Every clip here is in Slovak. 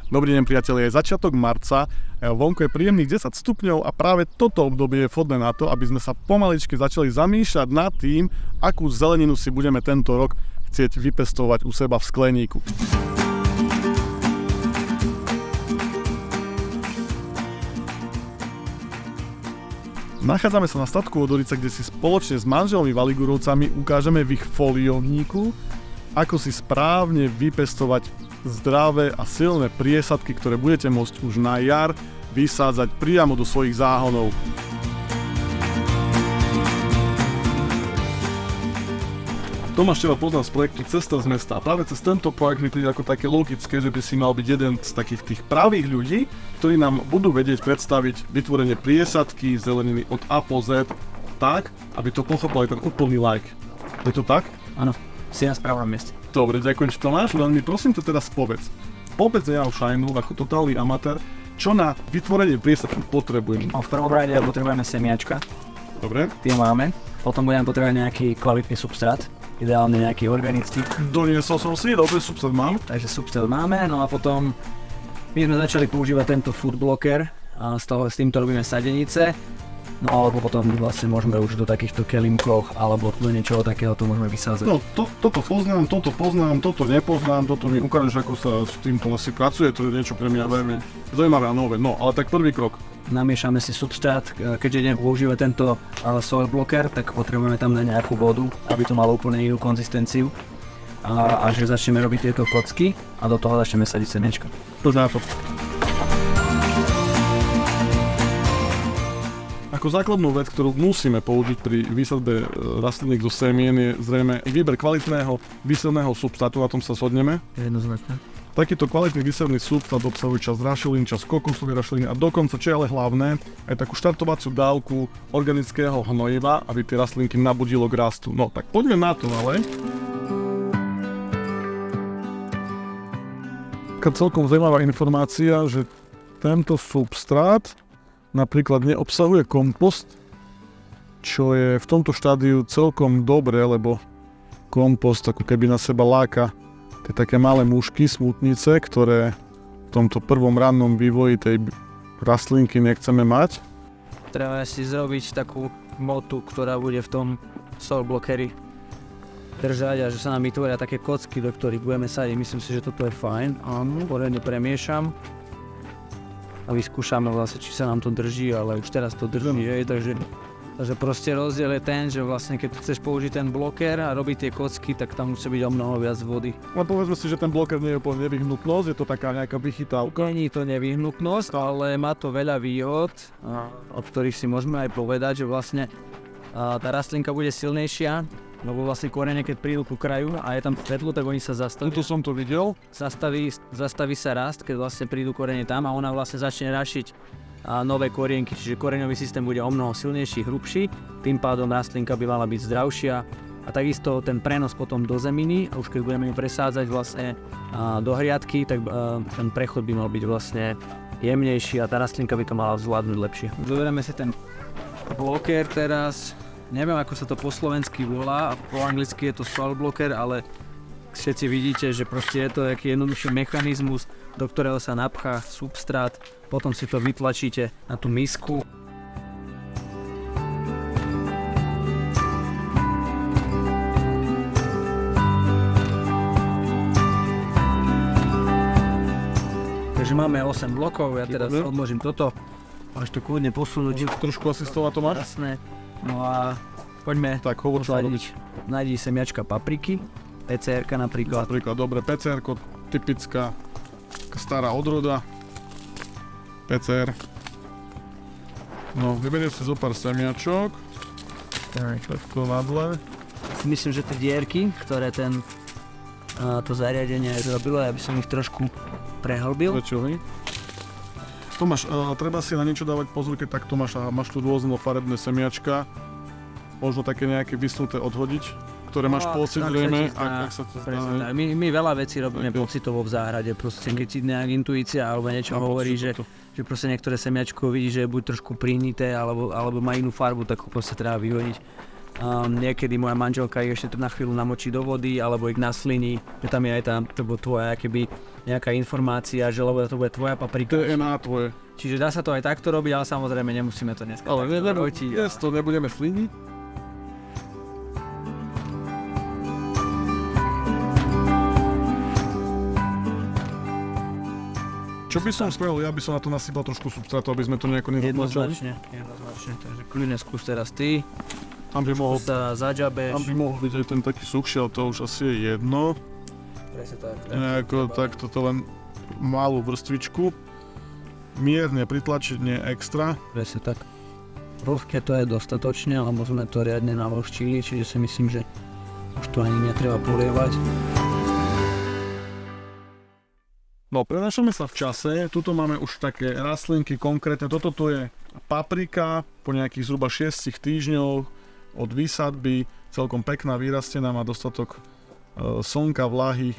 Dobrý deň priatelia, je začiatok marca, vonku je príjemných 10 stupňov a práve toto obdobie je vhodné na to, aby sme sa pomaličky začali zamýšľať nad tým, akú zeleninu si budeme tento rok chcieť vypestovať u seba v skleníku. Nachádzame sa na statku Vodorica, kde si spoločne s manželmi Valigurovcami ukážeme v ich foliovníku, ako si správne vypestovať zdravé a silné priesadky, ktoré budete môcť už na jar vysádzať priamo do svojich záhonov. Tomáš teba poznám z projektu Cesta z mesta a práve cez tento projekt mi príde ako také logické, že by si mal byť jeden z takých tých pravých ľudí, ktorí nám budú vedieť predstaviť vytvorenie priesadky zeleniny od A po Z tak, aby to pochopil aj ten úplný like. Je to tak? Áno, si na správnom mieste. Dobre, ďakujem, Tomáš, len mi prosím to teraz povedz. Povedz ja o Shinu ako totálny amatér, čo na vytvorenie priesadky potrebujem. V prvom rade potrebujeme semiačka. Dobre. Tie máme. Potom budeme potrebovať nejaký kvalitný substrát. Ideálne nejaký organický. Doniesol som si, dobre, substrát mám. Takže substrát máme, no a potom my sme začali používať tento food blocker a s týmto robíme sadenice. No alebo potom vlastne môžeme už do takýchto kelímkov alebo do niečoho takého to môžeme vysázať. No toto poznám, toto nepoznám, toto mi ukážeš, ako sa s týmto asi pracuje, to je niečo pre mňa veľmi zaujímavé a nové. No ale tak prvý krok. Namiešame si substrát, keďže ideme používať tento soil blocker, tak potrebujeme tam dať nejakú vodu, aby to malo úplne inú konzistenciu. A že začneme robiť tieto kocky a do toho začneme sadiť semiečka. To zná to. Ako základnú vec, ktorú musíme použiť pri výsadbe rastlín zo semien, je zrejme výber kvalitného výsadného substrátu, na tom sa shodneme. Jednoznačne. Takýto kvalitný výsadný substrát obsahuje časť rašelín, časť kokosovej rašeliny a dokonca, čo je ale hlavné, aj takú štartovaciu dávku organického hnojiva, aby tie rastlinky nabudilo k rastu. No tak poďme na to ale. Taká celkom zaujímavá informácia, že tento substrát napríklad neobsahuje kompost, čo je v tomto štádiu celkom dobré, lebo kompost ako keby na seba láka tie také malé mušky, smutnice, ktoré v tomto prvom rannom vývoji tej rastlinky nechceme mať. Treba si zrobiť takú motu, ktorá bude v tom soil blockeri držať a že sa nám vytvoria také kocky, do ktorých budeme sadiť. Myslím si, že toto je fajn. Áno, poriadne premiešam a vyskúšame vlastne, či sa nám to drží, ale už teraz to drží, takže proste rozdiel je ten, že vlastne keď chceš použiť ten bloker a robiť tie kocky, tak tam musí byť o mnoho viac vody. Ale povedzme si, že ten bloker nie je úplne nevyhnutnosť, je to taká nejaká vychytávka. Nie je to nevyhnutnosť, ale má to veľa výhod, od ktorých si môžeme aj povedať, že vlastne tá rastlinka bude silnejšia, lebo vlastne korene, keď prídu ku kraju a je tam svetlo, tak oni sa zastavia. Tu som to videl. Zastaví sa rast, keď vlastne prídu korene tam a ona vlastne začne rašiť nové korienky, čiže koreňový systém bude o mnoho silnejší, hrubší, tým pádom rastlinka by mala byť zdravšia a takisto ten prenos potom do zeminy a už keď budeme ju presádzať vlastne do hriadky, tak ten prechod by mal byť vlastne jemnejší a tá rastlinka by to mala zvládnuť lepšie. Zoberieme si ten blocker teraz, neviem ako sa to po slovensky volá, po anglicky je to soil blocker, ale všetci vidíte, že proste je to taký jednoduchý mechanizmus, do ktorého sa napchá substrát, potom si to vytlačíte na tú misku. Takže máme 8 blokov, ja teraz odložím toto. Môžeš to kľudne posunúť. Trošku asistovať to máš? Jasné. No a poďme posadiť. Nájdi semiačka papriky. PCR-ka napríklad. Dobre, PCR-ko, typická stará odroda. PCR. No, vyberiem si zo pár semiačok. Takto na dle. Myslím, že tie dierky, ktoré to zariadenie zrobilo, ja by som ich trošku prehlbil. Začuhli. Tomáš, treba si na niečo dávať pozor, keď takto máš tu rôzne farebné semiačka. Možno také nejaké vysnuté odhodiť, ktoré máš pocit zrejme, ak sa to stane. My veľa vecí robíme pocitovo v záhrade, proste keď ti nejak intuícia alebo niečo hovorí, že proste niektoré semiačko vidí, že je buď trošku prinité alebo má inú farbu, tak ho proste treba vyhodiť. Niekedy moja manželka ich ešte na chvíľu namočí do vody alebo ich nasliní, že tam je aj tá tvoja keby nejaká informácia, že lebo to bude tvoja paprika. DNA tvoje. Čiže dá sa to aj takto robiť, ale samozrejme nemusíme to dneska Ale robiť. to nebudeme sliniť. Čo by som spravil? Ja by som na to nasypal trošku substrátu, aby sme to nejako nezatlačali. Jednoznačne. Takže kľudne skús teraz ty. Tam by mohol, Sa zaďabeš. tam by mohol byť aj ten taký suchší, ale to už asi je jedno. Presne tak. Nejako takto to len malú vrstvičku. Mierne pritlačiť, nie extra. Presne tak. Vlhké to je dostatočne, lebo sme to riadne navlhčili, čiže si myslím, že už to ani netreba polievať. No, prenášame sa v čase, tuto máme už také rastlinky konkrétne, toto tu je paprika, po nejakých zhruba 6 týždňov od výsadby, celkom pekná, vyrastená, má dostatok slnka, vlahy.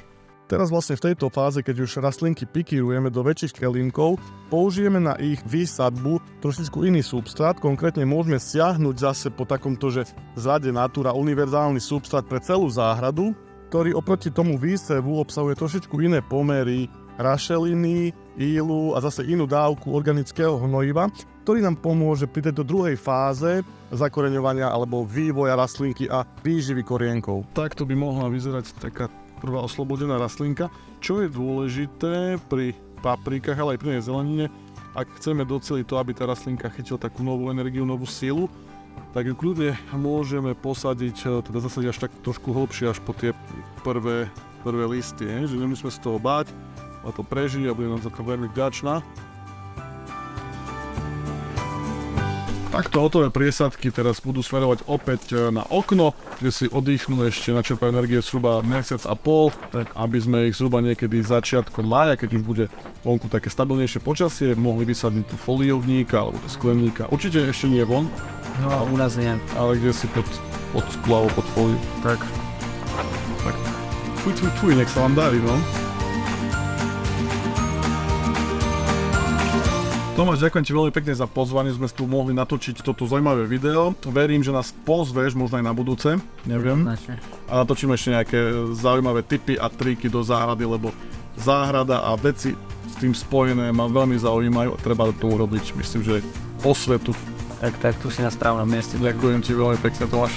Teraz vlastne v tejto fáze, keď už rastlinky pikírujeme do väčších kelímkov, použijeme na ich výsadbu trošičku iný substrát, konkrétne môžeme siahnuť zase po takomto, že zrade Natura univerzálny substrát pre celú záhradu, ktorý oproti tomu výsevu obsahuje trošičku iné pomery, rašeliny, ílu a zase inú dávku organického hnojiva, ktorý nám pomôže pri tejto druhej fáze zakoreňovania alebo vývoja rastlinky a výživy korienkov. Takto by mohla vyzerať taká prvá oslobodená rastlinka. Čo je dôležité pri paprikách, ale aj pri zelenine, ak chceme doceliť to, aby tá rastlinka chytila takú novú energiu, novú silu, tak ju kľudne môžeme posadiť, teda zasadiť až tak trošku hlbšie, až po tie prvé listy, že nemusíme z toho báť. A to prežiť a bude nám za to veľmi vďačná. Takto hotové priesadky teraz budú smerovať opäť na okno, kde si oddychnú ešte, načerpajú energie zhruba mesiac a pol, tak aby sme ich zhruba niekedy začiatkom mája, keď už bude vonku také stabilnejšie počasie, mohli vysadiť tu foliovníka alebo do skleníka. Určite ešte nie von. No, u nás nie. Ale kde si pod sklo alebo pod fóliu. Tak. Fuj, nech sa vám darí, no. Tomáš, ďakujem ti veľmi pekne za pozvanie, sme tu mohli natočiť toto zaujímavé video. Verím, že nás pozveš možno aj na budúce, neviem. A natočíme ešte nejaké zaujímavé tipy a triky do záhrady, lebo záhrada a veci s tým spojené ma veľmi zaujímajú a treba to urobiť, myslím, že osvetu. Tak tu si na správnom mieste. Ďakujem ti veľmi pekne, Tomáš.